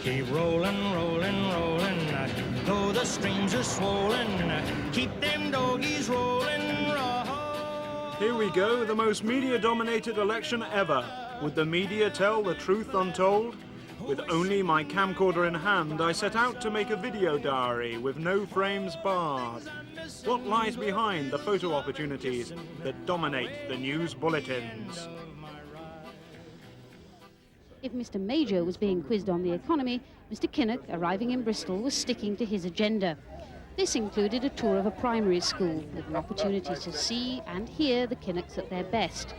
Keep rolling, rolling, rolling, though the streams are swollen. Keep them doggies rolling, roll. Here we go, the most media-dominated election ever. Would the media tell the truth untold? With only my camcorder in hand, I set out to make a video diary with no frames barred. What lies behind the photo opportunities that dominate the news bulletins? If Mr. Major was being quizzed on the economy, Mr. Kinnock, arriving in Bristol, was sticking to his agenda. This included a tour of a primary school, with an opportunity to see and hear the Kinnocks at their best,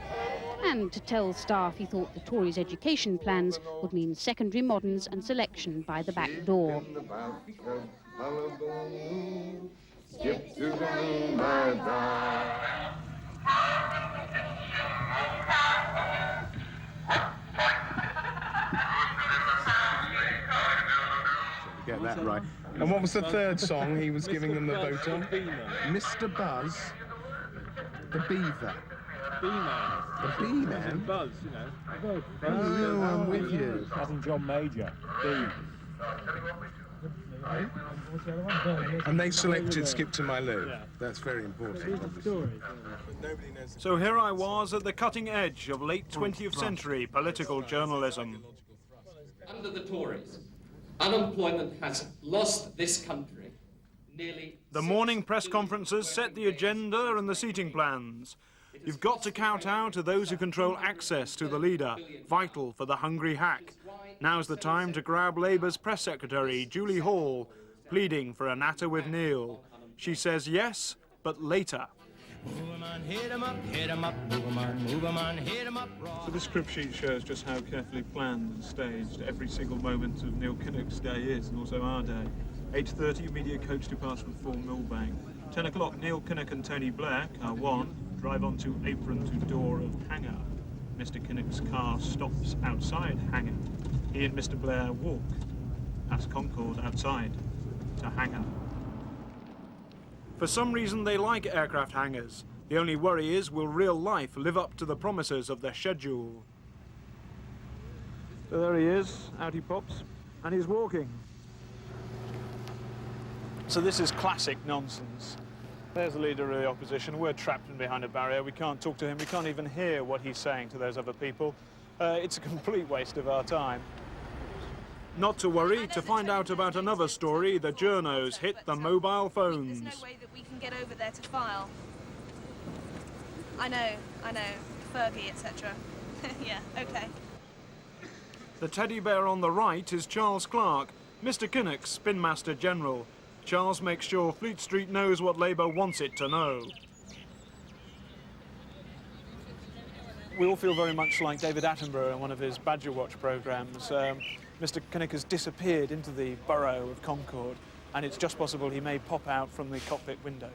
and to tell staff he thought the Tories' education plans would mean secondary moderns and selection by the back door. Get that right. And what was the third song he was giving them the vote on? Mr. Buzz, the Beaver. B-Man. The B-Man? Buzz, you know. Oh, I'm with you. Cousin John Major. B. And they selected Skip to My Lou. Yeah. That's very important. So here I was at the cutting edge of late 20th century political journalism. Under the Tories, unemployment has lost this country nearly... The morning press conferences set the agenda and the seating plans. You've got to kowtow to those who control access to the leader, vital for the hungry hack. Now's the time to grab Labour's press secretary, Julie Hall, pleading for a natter with Neil. She says yes, but later. So the script sheet shows just how carefully planned and staged every single moment of Neil Kinnock's day is, and also our day. 8:30, media coach departs from 4 Millbank. 10 o'clock, Neil Kinnock and Tony Blair, car 1, drive onto apron to door of hangar. Mr. Kinnock's car stops outside hangar. He and Mr. Blair walk past Concorde outside to hangar. For some reason they like aircraft hangars. The only worry is, will real life live up to the promises of the schedule? So there he is, out he pops, and he's walking. So this is classic nonsense. There's the leader of the opposition. We're trapped in behind a barrier. We can't talk to him. We can't even hear what he's saying to those other people. It's a complete waste of our time. Not to worry. To find out about another story, the journos hit the mobile phones. There's no way that we can get over there to file. I know. Fergie, etc. Yeah, okay. The teddy bear on the right is Charles Clark, Mr. Kinnock's Spin Master General. Charles makes sure Fleet Street knows what Labour wants it to know. We all feel very much like David Attenborough in one of his Badger Watch programmes. Mr. Kinnock has disappeared into the borough of Concorde, and it's just possible he may pop out from the cockpit window.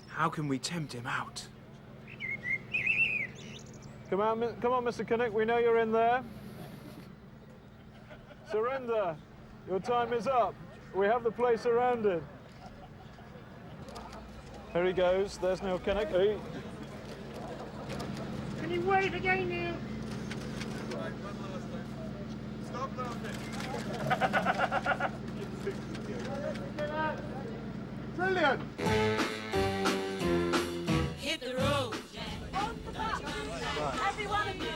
How can we tempt him out? Come on, Mr. Kinnock, we know you're in there. Surrender. Your time is up. We have the place surrounded. Here he goes. There's Neil Kinnock. Hey. Can you wave again, Neil? Stop laughing. Brilliant. Hit the road, Jack. Every one of you. No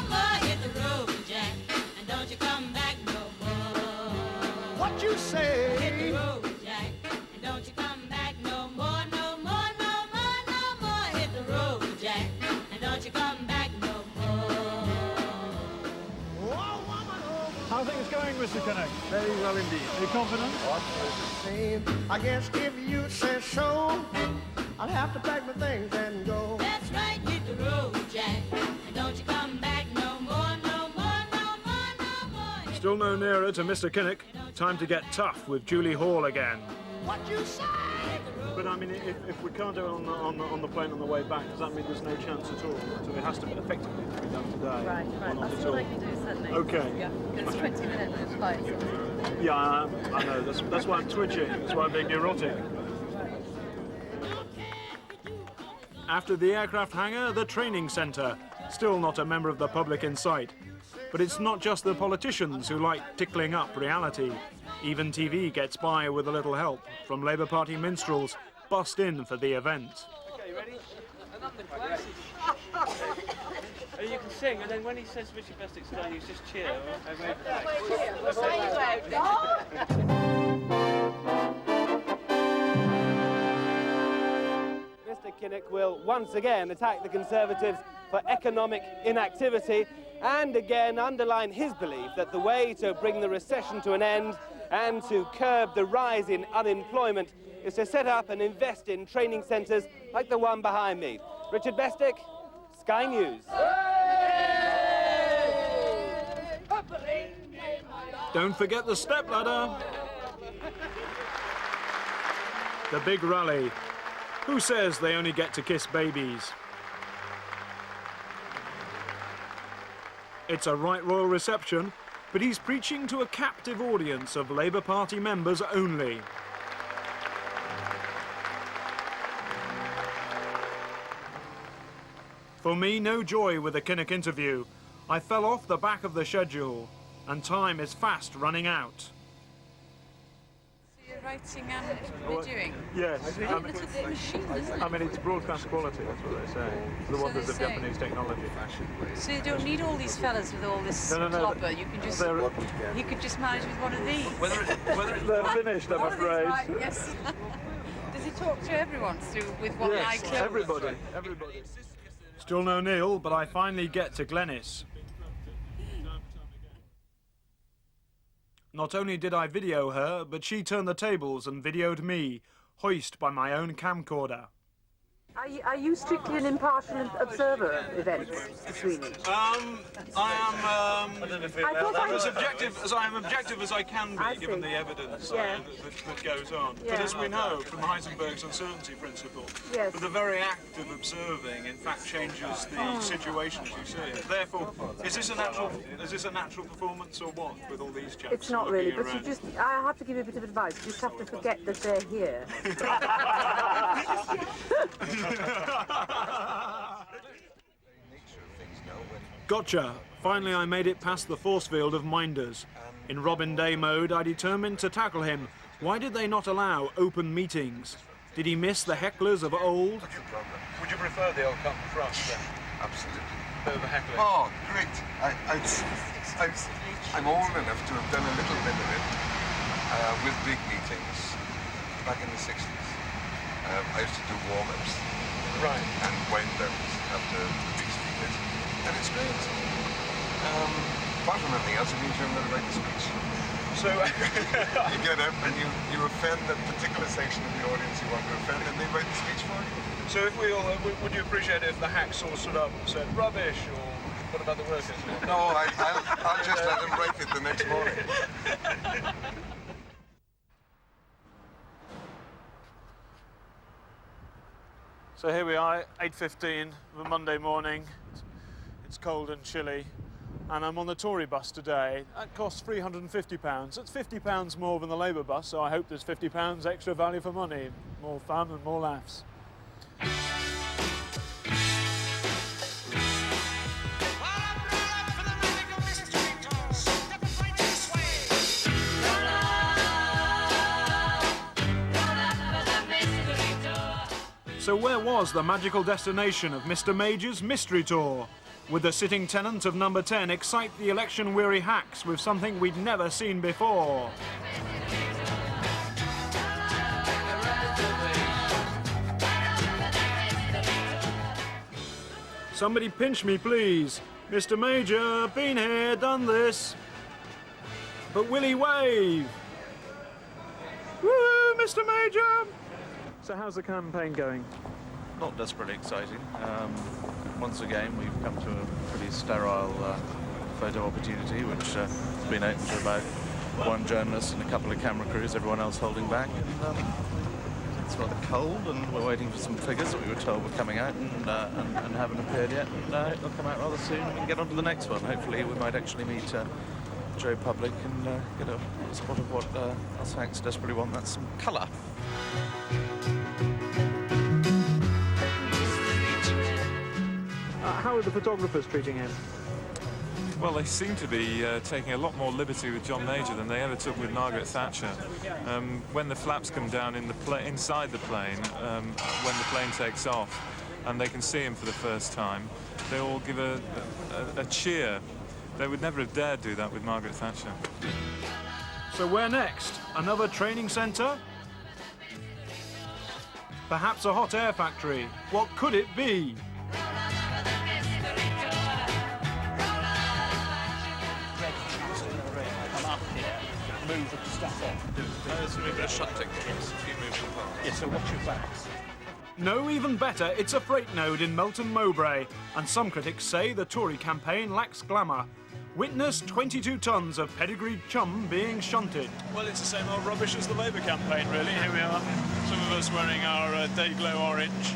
more, hit the road, Jack. And don't you come back no more. What you say? Hit the road, Jack. And don't you come back no more, no more, no more, no more. Hit the road, Jack. And don't you come back no more. How are things going, Mr. Kinnock? Very well indeed. Are you confident? I guess if you say so, I'll have to pack my things and go. That's right, hit the road, Jack. And don't you come back no more, no more, no more, no more. Still no nearer to Mr. Kinnock. Time to get tough with Julie Hall again. What you say? But I mean, if we can't do it on the plane on the way back, does that mean there's no chance at all? So it has to be effectively to be done today. Right. That's all I can do, certainly. Okay. Yeah, it's 20 minutes flight. Yeah, I know. That's why I'm twitching. That's why I'm being neurotic. After the aircraft hangar, the training centre. Still not a member of the public in sight. But it's not just the politicians who like tickling up reality. Even TV gets by with a little help from Labour Party minstrels bussed in for the event. Okay, ready? And you can sing, and then when he says Richard Bestick's going, you just cheer. Mr. Kinnock will once again attack the Conservatives for economic inactivity and again underline his belief that the way to bring the recession to an end and to curb the rise in unemployment is to set up and invest in training centres like the one behind me. Richard Bestick, Sky News. Don't forget the stepladder. The big rally. Who says they only get to kiss babies? It's a right royal reception, but he's preaching to a captive audience of Labour Party members only. For me, no joy with the Kinnock interview. I fell off the back of the schedule, and time is fast running out. So you're writing and videoing? Yes. It's a little bit machine, isn't it? I mean, it's broadcast quality, that's what they say. It's the wonders of Japanese technology. So you don't need all these fellas with all this clopper. You can just, he could just manage with one of these. Whether they're finished, I'm afraid. Right, yes. Does he talk to everyone with one eye closed? Everybody. Still no Neil, but I finally get to Glenys. Not only did I video her, but she turned the tables and videoed me, hoist by my own camcorder. Are you strictly an impartial observer of events, Mr. Sweeney? I am as objective as I can be, given the evidence that goes on. But as we know from Heisenberg's uncertainty principle, the very act of observing, in fact, changes the situation as you see it. Therefore, is this a natural performance or what? With all these chaps? It's not really, but I have to give you a bit of advice. You just have to forget that they're here. Gotcha! Finally I made it past the force field of minders. In Robin Day mode, I determined to tackle him. Why did they not allow open meetings? Did he miss the hecklers of old? What's your problem? Would you prefer the old cut and thrust then? Absolutely. Over heckling? Oh, great. I'm old enough to have done a little bit of it with big meetings back in the 60s. I used to do warm-ups and wind-downs after the big speeches, and it's great. Apart from anything else, it means you haven't got to write the speech. So you get up and you offend that particular section of the audience you want to offend, and they write the speech for you. So if we all, would you appreciate it if the hacks all stood up and said rubbish, or what about the workers? No, I'll just let them write it the next morning. So here we are, 8:15 of a Monday morning. It's cold and chilly, and I'm on the Tory bus today. That costs £350. That's £50 more than the Labour bus, so I hope there's £50 extra value for money. More fun and more laughs. So where was the magical destination of Mr. Major's mystery tour? Would the sitting tenant of number 10 excite the election-weary hacks with something we'd never seen before? Somebody pinch me, please. Mr. Major, been here, done this. But will he wave? Woo, Mr. Major! So how's the campaign going? Not desperately exciting. Once again, we've come to a pretty sterile photo opportunity, which has been open to about one journalist and a couple of camera crews, everyone else holding back. And, it's rather cold, and we're waiting for some figures that we were told were coming out and haven't appeared yet. And they'll come out rather soon, and we can get on to the next one. Hopefully we might actually meet Joe Public and get a spot of what us hacks desperately want. That's some colour. How are the photographers treating him? Well, they seem to be taking a lot more liberty with John Major than they ever took with Margaret Thatcher. When the flaps come down in the inside the plane, when the plane takes off, and they can see him for the first time, they all give a cheer. They would never have dared do that with Margaret Thatcher. So where next? Another training centre? Perhaps a hot air factory? What could it be? Move the stuff on. There's a bit of shut techniques, a few moving parts. Yeah, so watch your backs. No, even better, it's a freight node in Melton, Mowbray, and some critics say the Tory campaign lacks glamour. Witness 22 tons of pedigreed chum being shunted. Well, it's the same old rubbish as the Labour campaign, really. Here we are, some of us wearing our day-glow orange,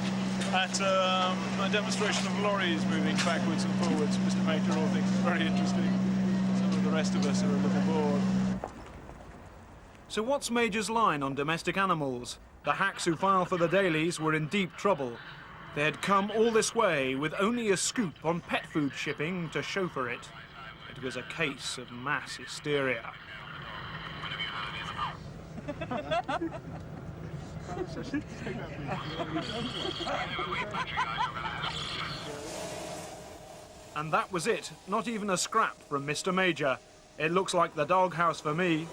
at a demonstration of lorries moving backwards and forwards. Mr. Major all thinks it's very interesting. Some of the rest of us are a little bored. So what's Major's line on domestic animals? The hacks who file for the dailies were in deep trouble. They had come all this way with only a scoop on pet food shipping to show for it. It was a case of mass hysteria. And that was it. Not even a scrap from Mr. Major. It looks like the doghouse for me.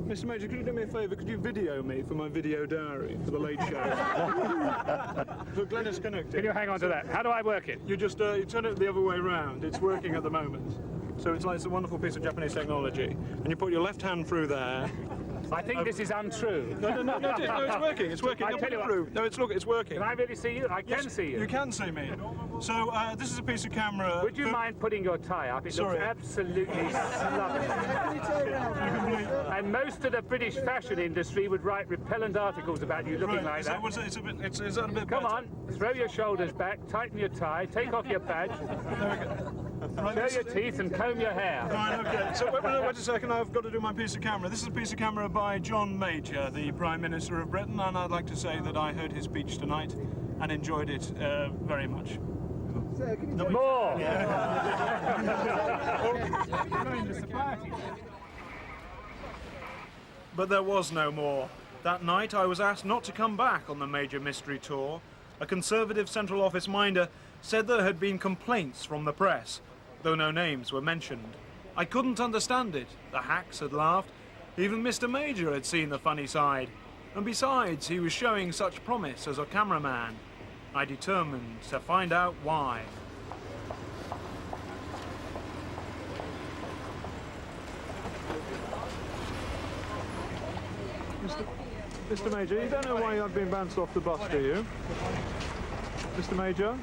Mr. Major, could you do me a favour? Could you video me for my video diary for the Late Show? For Glenys Connected. Can you hang on to that? How do I work it? You just you turn it the other way round. It's working at the moment. So it's a wonderful piece of Japanese technology. And you put your left hand through there. I think this is untrue. No, it's working. It's working. I tell you what. No, it's working. Can I really see you? I can see you. You can see me. So this is a piece of camera. Would you mind putting your tie up? It looks absolutely lovely. And most of the British fashion industry would write repellent articles about you looking like that. Is that a bit Come better? on, throw your shoulders back, tighten your tie, take off your badge, show your teeth and comb your hair. Right, okay. So wait a second, I've got to do my piece of camera. This is a piece of camera by John Major, the Prime Minister of Britain, and I'd like to say that I heard his speech tonight and enjoyed it very much. More! But there was no more. That night I was asked not to come back on the Major Mystery Tour. A Conservative Central Office minder said there had been complaints from the press, though no names were mentioned. I couldn't understand it. The hacks had laughed. Even Mr. Major had seen the funny side. And besides, he was showing such promise as a cameraman. I determined to find out why. Mr. Major, you don't know why I've been bounced off the bus, do you? Mr. Major?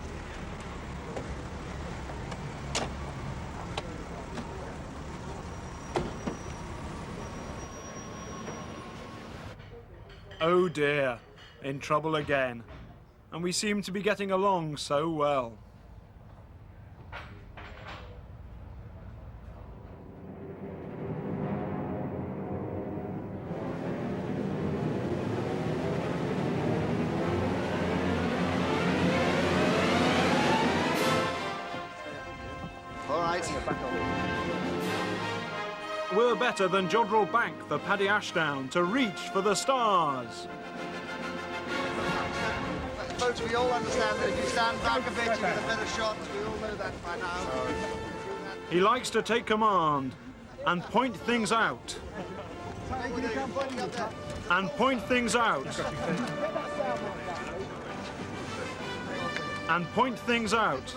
Oh dear, in trouble again. And we seem to be getting along so well. All right. We're better than Jodrell Bank for Paddy Ashdown to reach for the stars. Folks, we all understand that if you stand back a bit, you get a better shot. We all know that by now. He likes to take command and point things out. And point things out. And point things out.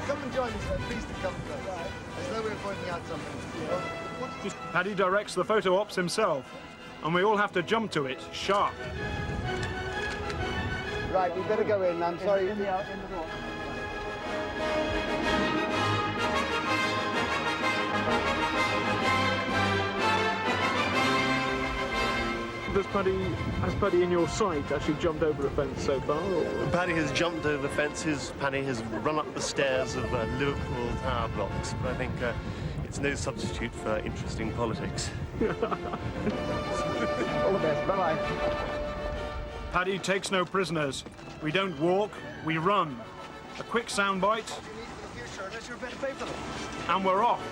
Come and join us, please to come first. As though we were pointing out something. Paddy directs the photo ops himself, and we all have to jump to it sharp. Right, we better go in. I'm sorry. In the door. Has Paddy in your sight actually jumped over a fence so far? Or? Paddy has jumped over fences. Paddy has run up the stairs of Liverpool tower blocks. But I think It's no substitute for interesting politics. All the best. Bye-bye. Paddy takes no prisoners. We don't walk, we run. A quick soundbite, and we're off.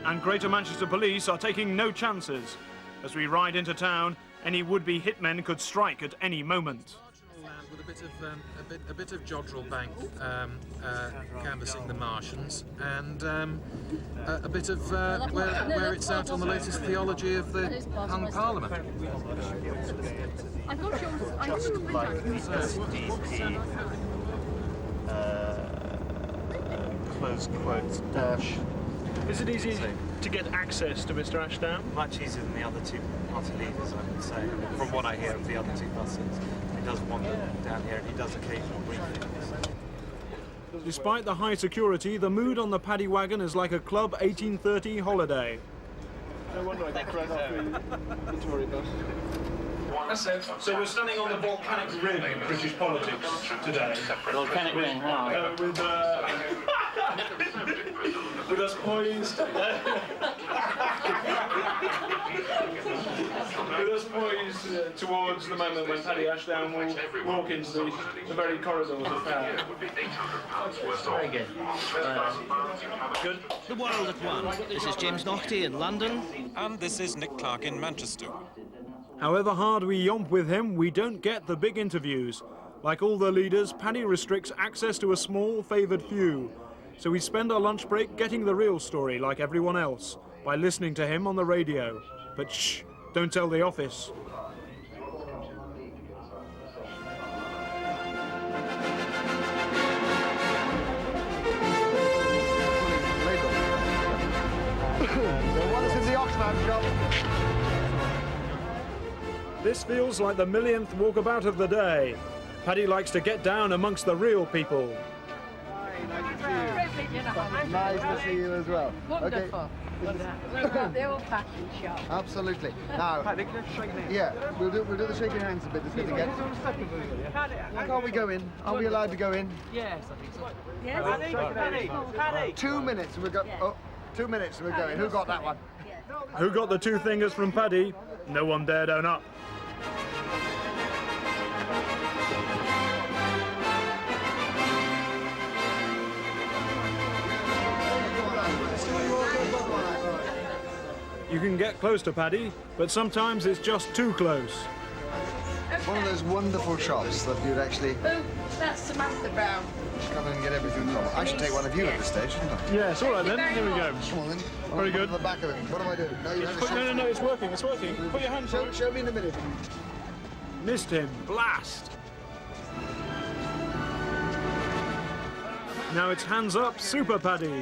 And Greater Manchester Police are taking no chances. As we ride into town, any would-be hitmen could strike at any moment. With a bit of Jodrell Bank canvassing the Martians, and a bit of where it's out on the latest theology of the hung Parliament. Just like SDP, close quotes, dash. Is it easy to get access to Mr. Ashdown? Much easier than the other two party leaders, I would say, from what I hear of the other two buses. He does wander down here and he does occasional briefings. Despite the high security, the mood on the Paddy wagon is like a Club 1830 holiday. No wonder I got thrown off the Tory bus. So we're standing on the volcanic rim in British politics today. Volcanic rim, how? With us poised. With us poised towards the moment when Paddy Ashdown will walk into the very corridors of power. Very good. Good. The World at One. This is James Naughty in London. And this is Nick Clark in Manchester. However hard we yomp with him, we don't get the big interviews. Like all the leaders, Paddy restricts access to a small, favoured few. So we spend our lunch break getting the real story, like everyone else, by listening to him on the radio. But shh, don't tell the office. This feels like the millionth walkabout of the day. Paddy likes to get down amongst the real people. Nice to see you as well. Wonderful. Okay. The old-fashioned shop. Absolutely. Now, yeah, we'll do the shaking hands a bit. This bit again. Can't we go in? Are we allowed to go in? Yes, I think so. Yes. Paddy. 2 minutes and we're going. Oh, 2 minutes and we're going. Who got that one? Who got the two fingers from Paddy? No one dared own up. You can get close to Paddy, but sometimes it's just too close. One of those wonderful shops that you'd actually Oh, that's Samantha Brown. come and get everything from. I should take one of you at this stage, shouldn't I? Yes, all right then. Here we go. Come on then. Very good. The back of it. What do I do? No, you have to No, it's working, it's working. Put your hand through. Show me in a minute. Missed him. Blast. Now it's hands up, Super Paddy. All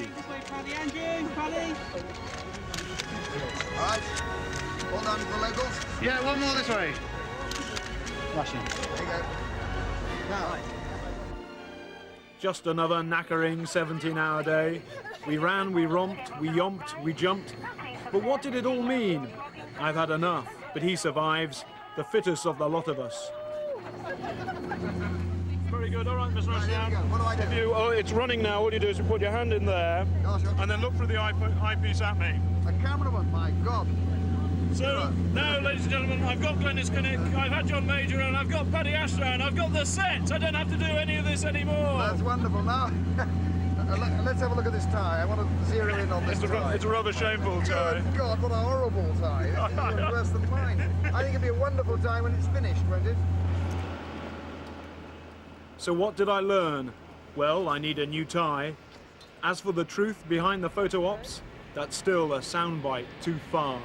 right. Hold on to the locals. Yeah, one more this way. Flashing. There you go. Now. Just another knackering 17-hour day. We ran, we romped, we yomped, we jumped. But what did it all mean? I've had enough, but he survives, the fittest of the lot of us. Very good, all right, Mr. Ashdown. What do I do? It's running now. All you do is you put your hand in there, and then look through the eyepiece at me. A cameraman, my God. So, now, ladies and gentlemen, I've got Glenys Kinnock, I've had John Major, and I've got Paddy Ashdown, I've got the set. I don't have to do any of this anymore. That's wonderful. Now, let's have a look at this tie. I want to zero in on this tie. It's a rather shameful tie. Good God, what a horrible tie. It's even worse than mine. I think it'd be a wonderful tie when it's finished, won't it? So what did I learn? Well, I need a new tie. As for the truth behind the photo ops, that's still a soundbite too far.